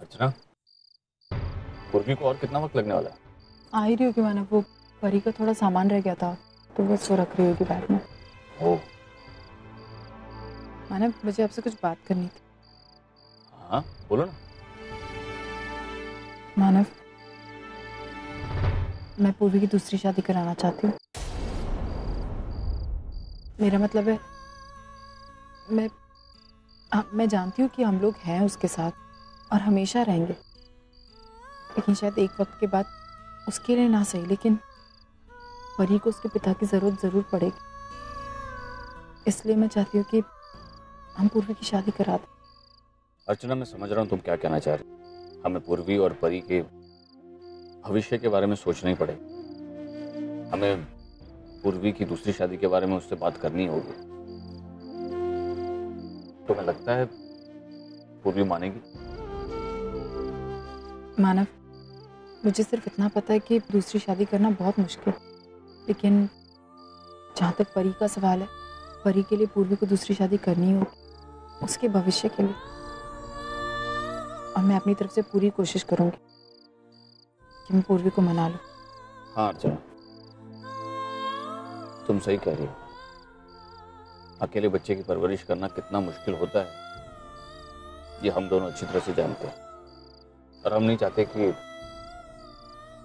अर्चना, पूर्वी को और कितना वक्त लगने वाला है? आ ही रही होगी मैंने, वो परी का थोड़ा सामान रह गया था तो बस वो रख रही होगी बैग में। ओह मैंने मुझे आपसे कुछ बात करनी थी। हाँ बोलो ना। मानव, मैं पूर्वी की दूसरी शादी कराना चाहती हूँ। मेरा मतलब है मैं जानती हूँ कि हम लोग हैं उसके साथ और हमेशा रहेंगे, लेकिन शायद एक वक्त के बाद उसके लिए ना सही, लेकिन परी को उसके पिता की जरूरत जरूर पड़ेगी। इसलिए मैं चाहती हूँ कि हम पूर्वी की शादी करा दें। अर्चना, मैं समझ रहा हूँ तुम क्या कहना चाह रही हो। हमें पूर्वी और परी के भविष्य के बारे में सोचना ही पड़ेगा। हमें पूर्वी की दूसरी शादी के बारे में उससे बात करनी होगी। तुम्हें लगता है पूर्वी मानेगी? मानव, मुझे सिर्फ इतना पता है कि दूसरी शादी करना बहुत मुश्किल, लेकिन जहाँ तक परी का सवाल है, परी के लिए पूर्वी को दूसरी शादी करनी होगी, उसके भविष्य के लिए। और मैं अपनी तरफ से पूरी कोशिश करूंगी कि मैं पूर्वी को मना लूं। हाँ अर्चना, तुम सही कह रही हो। अकेले बच्चे की परवरिश करना कितना मुश्किल होता है, ये हम दोनों अच्छी तरह से जानते हैं। और हम नहीं चाहते कि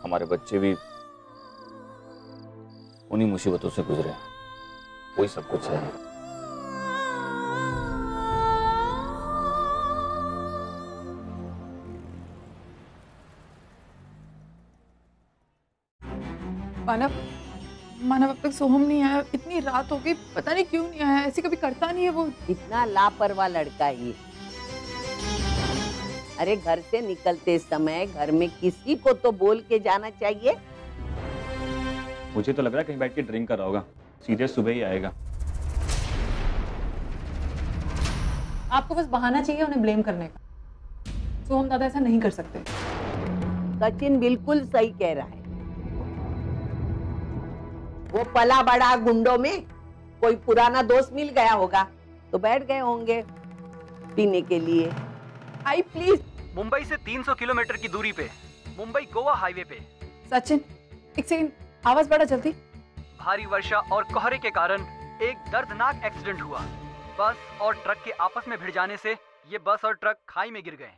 हमारे बच्चे भी उन्हीं मुसीबतों से गुजरे। वही सब कुछ है। मानव, मानव अब तक सोहम नहीं आया, इतनी रात हो गई, पता नहीं क्यों नहीं आया। ऐसे कभी करता नहीं है वो। इतना लापरवाह लड़का ये। अरे घर से निकलते समय घर में किसी को तो बोल के जाना चाहिए। मुझे तो लग रहा है कहीं बैठ के ड्रिंक कर रहा होगा, सीधे सुबह ही आएगा। आपको बस बहाना चाहिए उन्हें ब्लेम करने का। तो हम दादा ऐसा नहीं कर सकते। सचिन बिल्कुल सही कह रहा है। वो पला बड़ा गुंडों में कोई पुराना दोस्त मिल गया होगा तो बैठ गए होंगे पीने के लिए। आई प्लीज। मुंबई से 300 किलोमीटर की दूरी पे, मुंबई गोवा हाईवे पे सचिन, एक सेकंड, आवाज बढ़ा जल्दी। भारी वर्षा और कोहरे के कारण एक दर्दनाक एक्सीडेंट हुआ। बस और ट्रक के आपस में भिड़ जाने से ये बस और ट्रक खाई में गिर गए।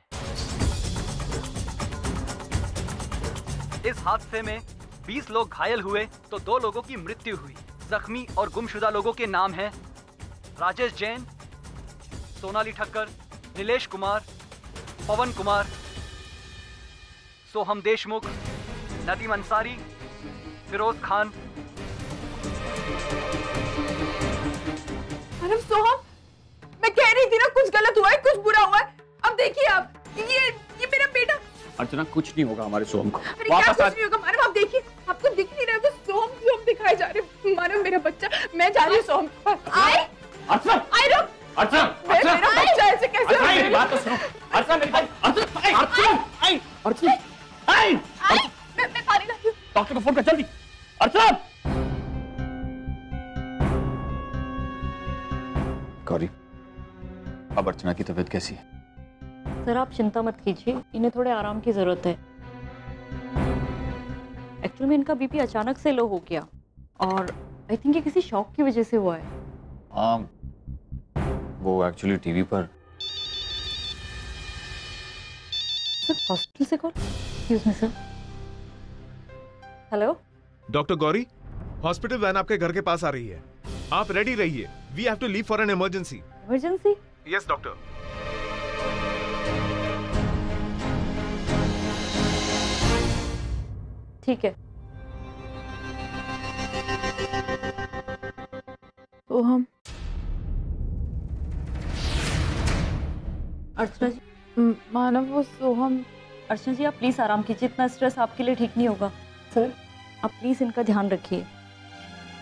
इस हादसे में 20 लोग घायल हुए तो 2 लोगों की मृत्यु हुई। जख्मी और गुमशुदा लोगों के नाम हैं राजेश जैन, सोनाली ठक्कर, नीलेश कुमार, पवन कुमार, सोहम देशमुख, नदीम अंसारी, फिरोज खान। अरे सोहम, मैं कह रही थी ना कुछ गलत हुआ है, कुछ बुरा हुआ है। अब देखिए आप, ये मेरा बेटा। अर्चना, कुछ नहीं होगा हमारे सोहम को। अरे क्या कुछ नहीं होगा मानव? आप देखिए, आपको दिख नहीं रहा है, बस सोहम दिखाई जा रहे। मानव मेरा बच्चा, मैं जा रही हूँ सोहम के पास। आए अर्चना, आए रुक। अर्चना, मेरा बच्चा ऐसे कैसे? अर्चना मेरी बात तो सुनो। अर्चना मेरी बात। अर्चना, अर्चना, मैं पानी लाती हूँ। डॉक्टर को फोन कर जल्दी। अर्चना। गौरी, अब अर्चना की तबीयत कैसी है? सर आप चिंता मत कीजिए, इन्हें थोड़े आराम की जरूरत है। एक्चुअली में इनका बीपी अचानक से लो हो गया और आई थिंक ये किसी शॉक की वजह से हुआ है। हाँ, वो एक्चुअली टीवी पर। सर हॉस्पिटल से call. Excuse me sir. Hello doctor Gauri, hospital van आपके घर के पास आ रही है। आप रेडी रहिए। We have to leave for an emergency. Emergency? Yes doctor. ठीक है। तो हम अर्चना जी। मानव, वो सोहम। अर्चना जी आप प्लीज आराम कीजिए, इतना स्ट्रेस आपके लिए ठीक नहीं होगा। सर आप प्लीज इनका ध्यान रखिए।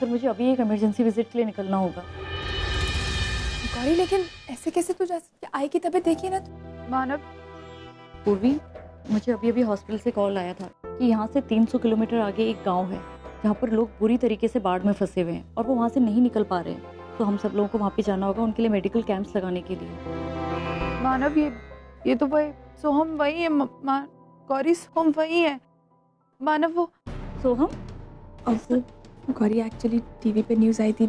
सर मुझे अभी एक इमरजेंसी विजिट के लिए निकलना होगा। गौरी, लेकिन ऐसे कैसे तू जा सकती है? आई की तबीयत देखिए ना तू। मानव। पूर्वी, मुझे अभी अभी हॉस्पिटल से कॉल आया था कि यहाँ से 300 किलोमीटर आगे एक गांव है जहाँ पर लोग बुरी तरीके से बाढ़ में फंसे हुए हैं और वो वहाँ से नहीं निकल पा रहे हैं। तो हम सब लोगों को वहाँ पे जाना होगा उनके लिए मेडिकल कैंप्स लगाने के लिए। मानव, ये तो भाई सोहम वही है, गौरी सोहम वही है। मानव वो सोहम? और सर, गौरी एक्चुअली टीवी पे न्यूज़ आई थी।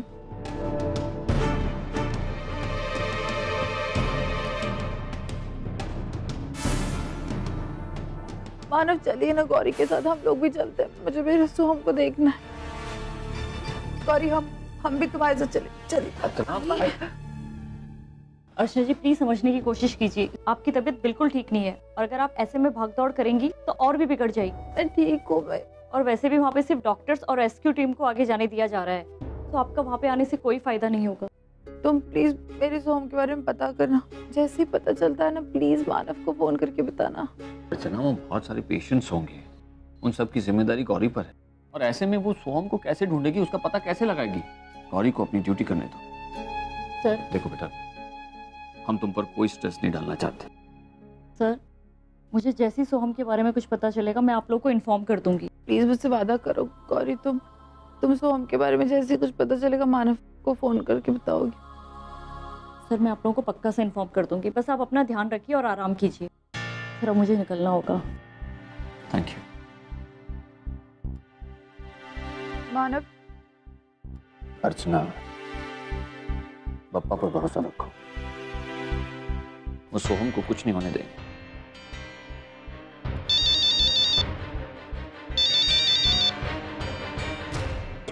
मानव चलिए ना गौरी के साथ, हम लोग भी चलते हैं, मुझे मेरे सोहम को देखना है। गौरी हम भी तुम्हारे साथ चलिए। अर्चना जी प्लीज समझने की कोशिश कीजिए, आपकी तबीयत बिल्कुल ठीक नहीं है और अगर आप ऐसे में भाग दौड़ करेंगी तो और भी बिगड़ जाएगी। मैं ठीक हूँ भाई। और वैसे भी वहाँ पे सिर्फ डॉक्टर्स और रेस्क्यू टीम को आगे जाने दिया जा रहा है, तो आपका वहाँ पे आने से कोई फायदा नहीं होगा। तुम प्लीज मेरे सोहम के बारे में पता करना, जैसे ही पता चलता है ना प्लीज मानव को फोन करके बताना। अर्चना वो बहुत सारे पेशेंट्स होंगे, उन सब की जिम्मेदारी गौरी पर है, और ऐसे में वो सोहम को कैसे ढूंढेगी, उसका पता कैसे लगाएगी? गौरी को अपनी ड्यूटी करने दो। सर देखो बेटा, हम तुम पर कोई स्ट्रेस नहीं डालना चाहते। सर मुझे जैसे ही सोहम के बारे में कुछ पता चलेगा मैं आप लोग को इन्फॉर्म कर दूंगी। प्लीज मुझसे वादा करो गौरी, तुम सोहम के बारे में जैसे ही कुछ पता चलेगा मानव को फोन करके बताओगी। सर मैं आप लोगों को पक्का से इन्फॉर्म कर दूंगी, बस आप अपना ध्यान रखिए और आराम कीजिए। सर अब मुझे निकलना होगा। Thank you. मानव। अर्चना, पप्पा पर भरोसा रखो, वो सोहम को कुछ नहीं होने देंगे।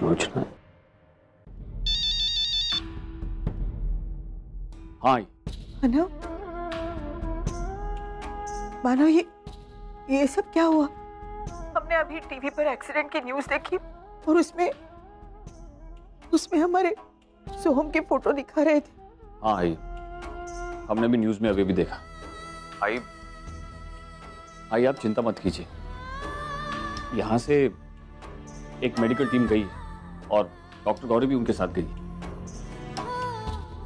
सोचना। हाय मानव, मानव ये सब क्या हुआ? हमने अभी टीवी पर एक्सीडेंट की न्यूज़ देखी और उसमें हमारे सोहम की फोटो दिखा रहे थे। हाँ आई, हमने भी न्यूज में अभी भी देखा। आई आप चिंता मत कीजिए, यहाँ से एक मेडिकल टीम गई है और डॉक्टर गौरी भी उनके साथ गई।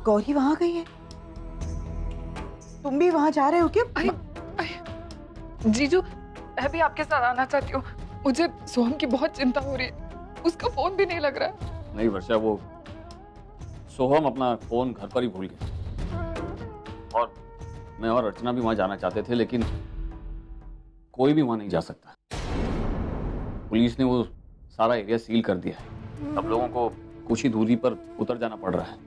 गौरी वहां गई है? तुम भी वहां जा रहे हो क्या? जीजू मैं भी आपके साथ आना चाहती हूँ, मुझे सोहम की बहुत चिंता हो रही है, उसका फोन भी नहीं लग रहा है। नहीं वर्षा, वो सोहम अपना फोन घर पर ही भूल गया और मैं और अर्चना भी वहां जाना चाहते थे, लेकिन कोई भी वहां नहीं जा सकता। पुलिस ने वो सारा एरिया सील कर दिया है, अब लोगों को कुछ ही दूरी पर उतर जाना पड़ रहा है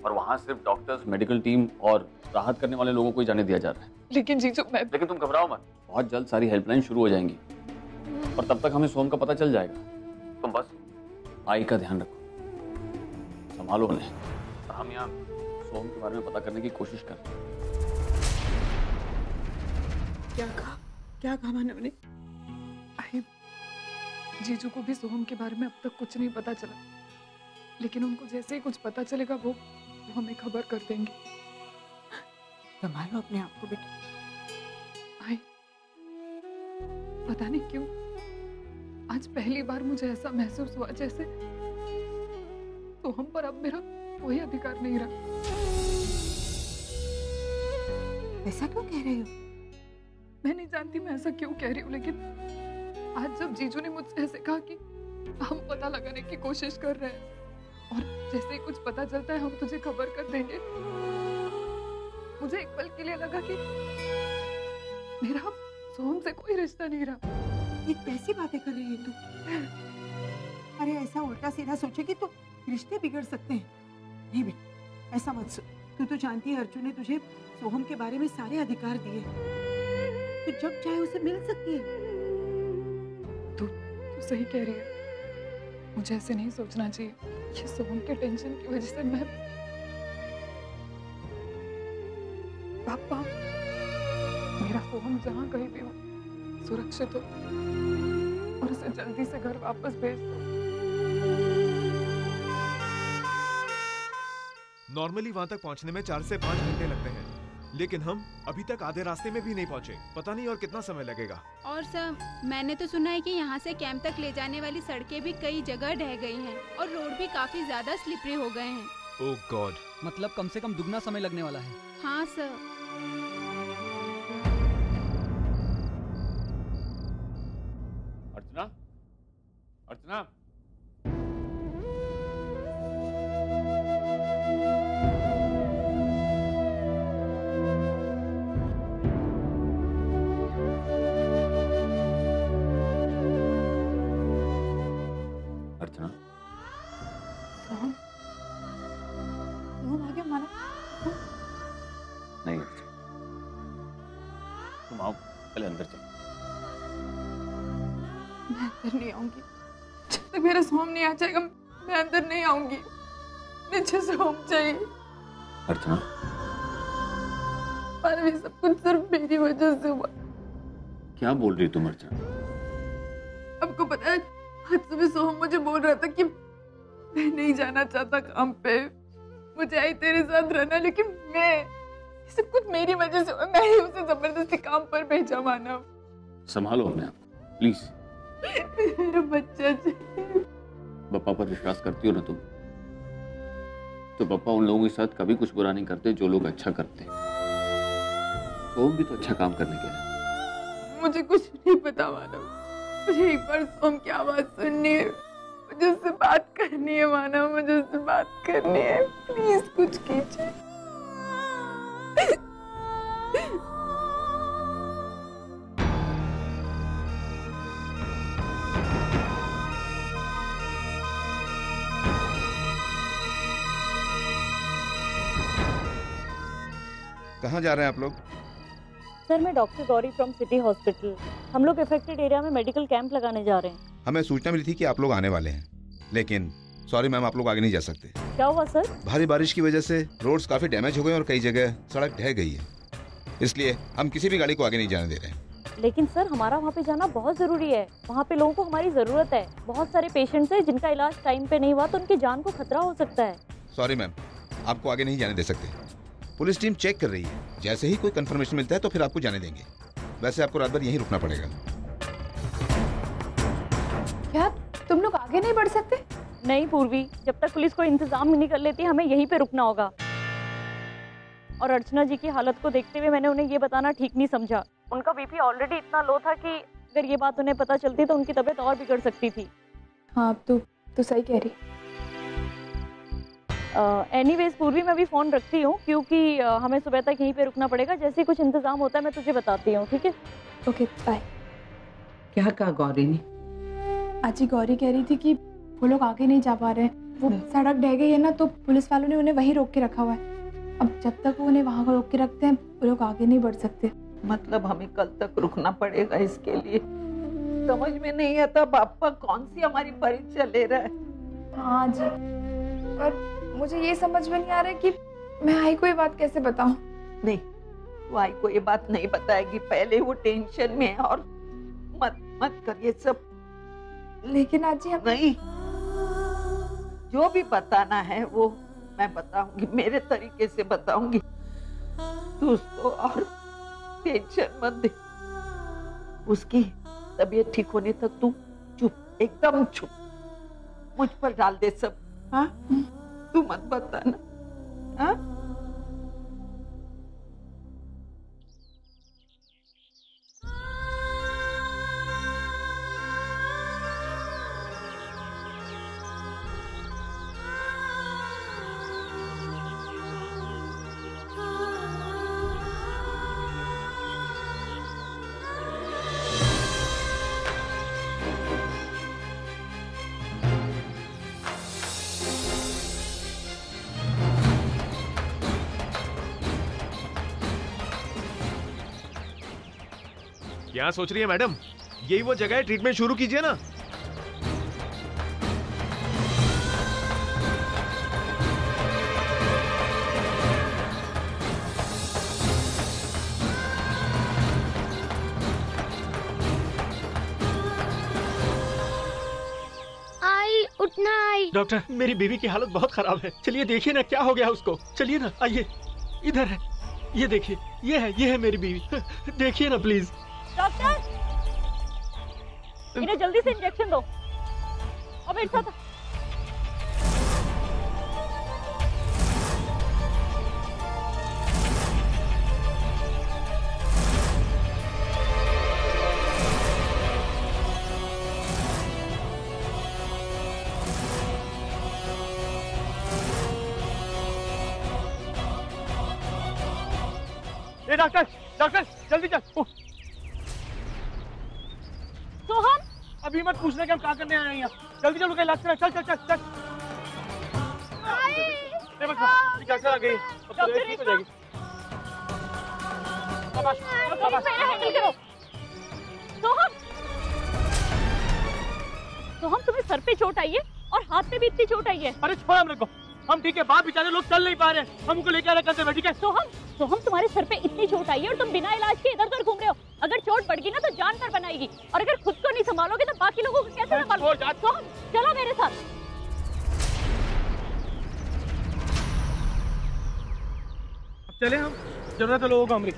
और वहां सिर्फ डॉक्टर्स, मेडिकल टीम और राहत करने वाले लोगों को ही जाने दिया जा रहा है। लेकिन जीजू लेकिन तुम घबराओ मत, बहुत जल्द सारी हेल्पलाइन शुरू हो जाएंगी और तब तक हमें सोहम का पता चल जाएगा। तुम बस आई का ध्यान रखो, संभालो उन्हें, और हम यहाँ सोहम के बारे में पता करने की कोशिश कर रहे हैं। क्या कहा मानव ने? जीजू को भी सोहम के बारे में अब तक कुछ नहीं पता चला, लेकिन उनको जैसे ही कुछ पता चलेगा वो हमें खबर कर देंगे। संभालो अपने आप को बेटा। पता नहीं क्यों आज पहली बार मुझे ऐसा महसूस हुआ जैसे सोहम पर अब मेरा कोई अधिकार नहीं रहा। ऐसा क्यों कह रहे हो? मैं नहीं जानती मैं ऐसा क्यों कह रही हूँ, लेकिन आज जब जीजू ने मुझसे ऐसे कहा कि हम पता लगाने की कोशिश कर रहे हैं और जैसे ही कुछ पता चलता है हम तुझे खबर कर देंगे, मुझे एक पल के लिए लगा कि मेरा सोहम से कोई रिश्ता नहीं रहा। ये कैसी बातें कर रही है तू? अरे ऐसा उल्टा सीधा सोचेगी तो रिश्ते बिगड़ सकते हैं। नहीं बेटा ऐसा मत सोच, तू तो जानती है अर्जुन ने तुझे सोहम के बारे में सारे अधिकार दिए, तो जब चाहे उसे मिल सकती है। तू सही कह रही है, मुझे ऐसे नहीं सोचना चाहिए। ये सोहम के टेंशन की वजह से मैं पापा, मेरा सोहम जहाँ कहीं भी हो सुरक्षित हो और उसे जल्दी से घर वापस भेज दो। नॉर्मली वहां तक पहुंचने में 4 से 5 घंटे लगते हैं, लेकिन हम अभी तक आधे रास्ते में भी नहीं पहुंचे। पता नहीं और कितना समय लगेगा। और सर मैंने तो सुना है कि यहाँ से कैंप तक ले जाने वाली सड़कें भी कई जगह ढह गई हैं और रोड भी काफी ज्यादा स्लिपरी हो गए हैं। ओह गॉड, मतलब कम से कम दुगना समय लगने वाला है। हाँ सर। अर्चना, अर्चना, तुम आओ, पहले अंदर चलो। मैं अंदर नहीं आऊंगी जब तक मेरा सोहम नहीं आ जाएगा। मैं अंदर नहीं आऊंगी, मुझे सोहम चाहिए। अर्चना, पर ये सब कुछ सिर्फ मेरी वजह से हुआ। क्या बोल रही तुम अर्चना? आपको पता है, आज सुबह सोहम मुझे बोल रहा था कि मैं नहीं जाना चाहता काम पे, मुझे आई तेरे साथ रहना, लेकिन मैं, ये सब कुछ मेरी वजह से हुआ। मैंने उसे जबरदस्ती काम पर भेजा। मानव, संभालो अपने आप को प्लीज। मेरा बच्चा चाहिए। पापा पर विश्वास करती हो ना तुम? तो पापा उन लोगों के साथ कभी कुछ बुरा नहीं करते जो लोग अच्छा करते हैं। सोम भी तो अच्छा काम करने के लिए। मुझे कुछ नहीं पता मानव, मुझे एक बार सोम की आवाज सुननी है, मुझे उससे बात करनी है। मानव, मुझे उससे बात करनी है, प्लीज कुछ कीजिए। कहाँ जा रहे हैं आप लोग? सर, मैं doctor Gauri from city hospital. हम लोग अफेक्टेड एरिया में मेडिकल कैंप लगाने जा रहे हैं। हमें सूचना मिली थी कि आप लोग आने वाले हैं, लेकिन सॉरी मैम, आप लोग आगे नहीं जा सकते। क्या हुआ सर? भारी बारिश की वजह से रोड्स काफी डैमेज हो गए और कई जगह सड़क ढह गई है, इसलिए हम किसी भी गाड़ी को आगे नहीं जाने दे रहे हैं। लेकिन सर, हमारा वहाँ पे जाना बहुत जरूरी है। वहाँ पे लोगों को हमारी जरूरत है। बहुत सारे पेशेंट्स हैं जिनका इलाज टाइम पे नहीं हुआ तो उनकी जान को खतरा हो सकता है। सॉरी मैम, आपको आगे नहीं जाने दे सकते। पुलिस टीम चेक कर रही है, जैसे ही कोई कंफर्मेशन मिलता है तो फिर आपको जाने देंगे। वैसे आपको रात भर यहीं रुकना पड़ेगा। क्या तुम लोग आगे नहीं बढ़ सकते? नहीं पूर्वी, जब तक पुलिस कोई इंतजाम नहीं कर लेती हमें यहीं पे रुकना होगा। और अर्चना जी की हालत को देखते हुए मैंने उन्हें ये बताना ठीक नहीं समझा। उनका बीपी ऑलरेडी इतना लो था कि अगर ये बात उन्हें पता चलती तो उनकी तबीयत और बिगड़ सकती थी। हाँ, तू सही कह रही। एनीवेज पूर्वी, मैं अभी फ़ोन रखती हूँ क्योंकि हमें सुबह तक यहीं पे रुकना पड़ेगा। जैसे कुछ इंतजाम होता है मैं तुझे बताती हूँ, ठीक है? Okay, bye. क्या कहा गौरी ने? आज ही गौरी कह रही थी कि वो लोग आगे नहीं जा पा रहे हैं। वो सड़क ढह गई है ना, तो पुलिस वालों ने उन्हें वहीं रोक के रखा हुआ है। अब जब तक वो उन्हें वहाँ रोक के रखते हैं, वो लोग आगे नहीं बढ़ सकते। मतलब हमें कल तक रुकना पड़ेगा इसके लिए? समझ में नहीं आता पापा, कौन सी हमारी परीक्षा ले रहा है। हाँ जी, पर मुझे ये समझ में नहीं आ रहा है कि मैं आई को ये बात कैसे बताऊं। नहीं, वो आई को ये बात नहीं बताएगी। पहले वो टेंशन में है और मत कर ये सब। लेकिन आजी हम नहीं, जो भी बताना है वो मैं बताऊंगी, मेरे तरीके से बताऊंगी। तू उसको और टेंशन मत दे। उसकी तबीयत ठीक होने तक तू चुप, एकदम चुप, मुझ पर डाल दे सब। हाँ, तू मत बताना। हाँ? क्या सोच रही है मैडम? यही वो जगह है, ट्रीटमेंट शुरू कीजिए ना। आई, उठना आई। डॉक्टर, मेरी बीवी की हालत बहुत खराब है। चलिए देखिए ना क्या हो गया उसको। चलिए ना, आइए, इधर है, ये देखिए, ये है मेरी बीवी। देखिए ना प्लीज। डॉक्टर, इन्हें जल्दी से इंजेक्शन दो। अब एक साथ डॉक्टर, डॉक्टर जल्दी चल। सोहम, अभी मत पूछना कि हम क्या करने आए हैं यहाँ। जल्दी चल, उनका इलाज करा। चल चल चल चल। कैसे आ गई? अब तो ठीक हो जाएगी। शाबाश, शाबाश। पहले हैंडल करो। सोहम तुम्हें सर पे चोट आई है और हाथ पे भी इतनी चोट आई है। अरे छोड़ हम लोग को, हम ठीक है, बाप बेचारे लोग चल नहीं पा रहे, हम उनको लेके आ रहे कंधे में, ठीक है? सोहम तुम्हारे सर पे इतनी चोट आई है और तुम बिना इलाज के इधर उधर घूम रहे हो। अगर चोट बढ़ गई ना तो जान पर बनाएगी, और अगर खुद को नहीं संभालोगे तो बाकी लोगों को कैसे संभालोगे? सोहम चलो मेरे साथ। चले हम, जरूरत है लोगों को हमारी।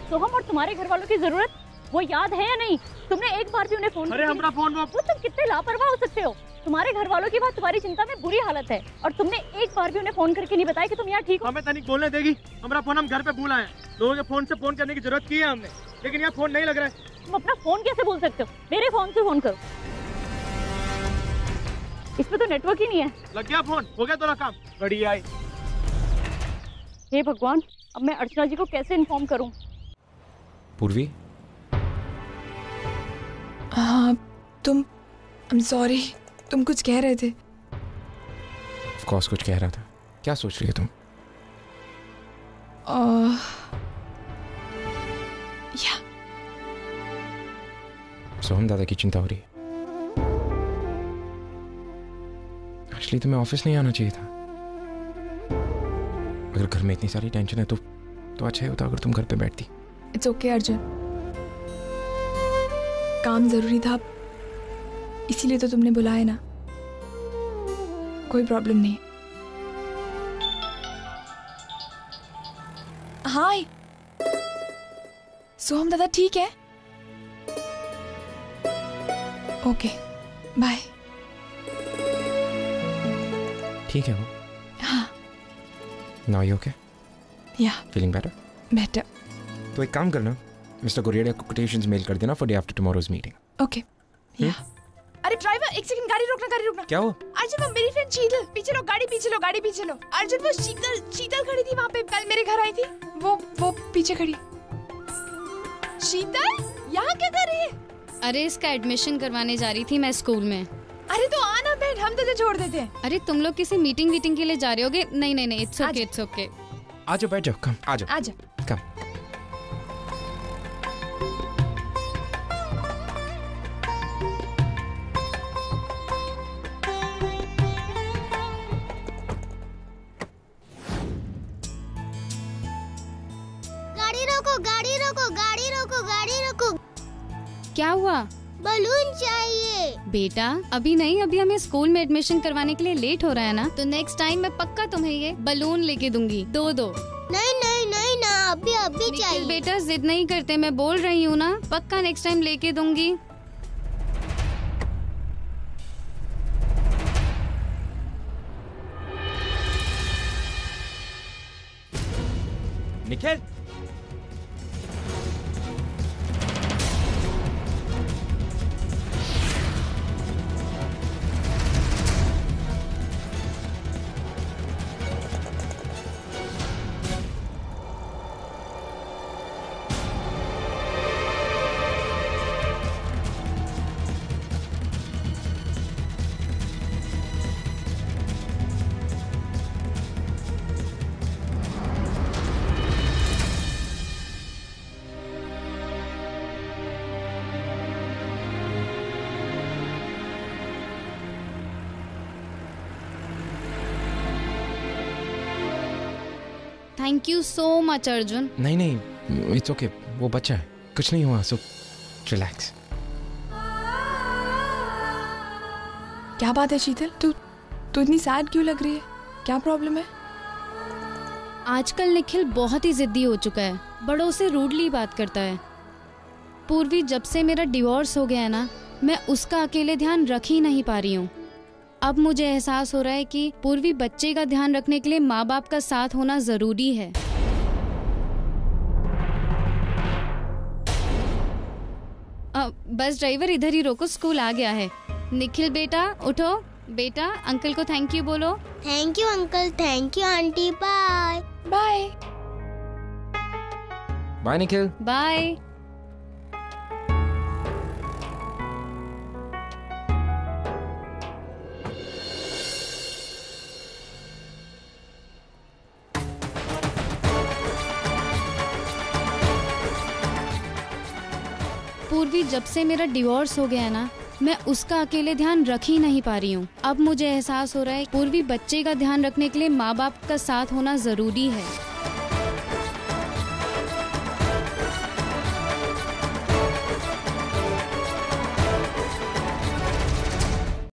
सोहम और तुम्हारे घर वालों की जरूरत वो याद है या नहीं? तुमने एक बार भी उन्हें फोन अरे हमारा फोन वो तुम कितने लापरवाह हो सकते हो? तुम्हारे घर वालों की बात तुम्हारी चिंता में बुरी हालत है और तुमने एक बार भी उन्हें फोन करके नहीं बताया कि तुम यहाँ ठीक हो। हमें तनिक बोलने देगी? हमारा फोन हम घर पे भूल आए हैं, लोगों के फोन से फोन करने की जरूरत की है हमने, लेकिन यहाँ फोन नहीं लग रहा है। तुम अपना फोन कैसे भूल सकते हो? मेरे फोन से फोन करो, इसमें तो नेटवर्क ही नहीं है। लग गया फोन, हो गया तेरा काम, बढ़िया आई। हे भगवान, अब मैं अर्चना जी को कैसे इन्फॉर्म करूं? पूर्वी, हाँ तुम, I'm sorry, तुम कुछ कह रहे थे। Of course कुछ कह रहा था। क्या सोच रही है तुम? या सोहम दादा की चिंता हो रही है। एक्चुअली तुम्हें ऑफिस नहीं आना चाहिए था। अगर घर में इतनी सारी टेंशन है तो अच्छा ही होता अगर तुम घर पे बैठती। इट्स ओके अर्जुन, काम जरूरी था, इसीलिए तो तुमने बुलाया ना। कोई प्रॉब्लम नहीं। हाय सोहम दादा, ठीक है? Okay bye. ठीक है वो? हाँ। Now you okay? या फीलिंग बेटर? बेटर। तो एक काम करना, मिस्टर गुरेरिया को कोटेशंस मेल कर देना for day after tomorrow's meeting. Okay. या अरे ड्राइवर, एक सेकंड, गाड़ी रोकना। क्या हो? अर्जुन, वो मेरी फ्रेंड शीतल, पीछे लो, गाड़ी पीछे लो। अर्जुन, वो शीतल खड़ी थी वहाँ पे, कल मेरे घर आई थी, वो पीछे खड़ी। शीतल यहाँ क्या कर रही है? अरे इसका एडमिशन करवाने जा रही थी मैं स्कूल में। अरे तो आना बैठ, हम तुझे छोड़ देते हैं। अरे तुम लोग किसी मीटिंग के लिए जा रहे होगे? नहीं, इट्स ओके। आ जाओ, बैठ जाओ, कम आ जाओ। कम। गाड़ी रोको। क्या हुआ? बलून चाहिए। बेटा अभी नहीं, अभी हमें स्कूल में एडमिशन करवाने के लिए लेट हो रहा है ना, तो नेक्स्ट टाइम मैं पक्का तुम्हें ये बलून लेके दूंगी। दो। नहीं ना, अभी चाहिए। बेटा जिद नहीं करते, मैं बोल रही हूँ ना, पक्का नेक्स्ट टाइम लेके दूंगी। Nikhil, thank you so much Arjun. नहीं, इट्स ओके, वो बच्चा है, कुछ नहीं हुआ, सो रिलैक्स। क्या बात है शीतल, तू इतनी सैड क्यों लग रही है? क्या प्रॉब्लम है? आजकल निखिल बहुत ही जिद्दी हो चुका है, बड़ों से रूडली बात करता है। पूर्वी जब से मेरा डिवोर्स हो गया है ना, मैं उसका अकेले ध्यान रख ही नहीं पा रही हूँ। अब मुझे एहसास हो रहा है कि पूर्वी बच्चे का ध्यान रखने के लिए माँ बाप का साथ होना जरूरी है। बस ड्राइवर इधर ही रोको, स्कूल आ गया है। निखिल बेटा उठो, बेटा अंकल को थैंक यू बोलो। Thank you uncle, thank you aunty, bye bye. Bye Nikhil. Bye. Purvi, जब से मेरा डिवोर्स हो गया है ना, मैं उसका अकेले ध्यान रख ही नहीं पा रही हूँ। अब मुझे एहसास हो रहा है पूर्वी, बच्चे का ध्यान रखने के लिए माँ बाप का साथ होना जरूरी है।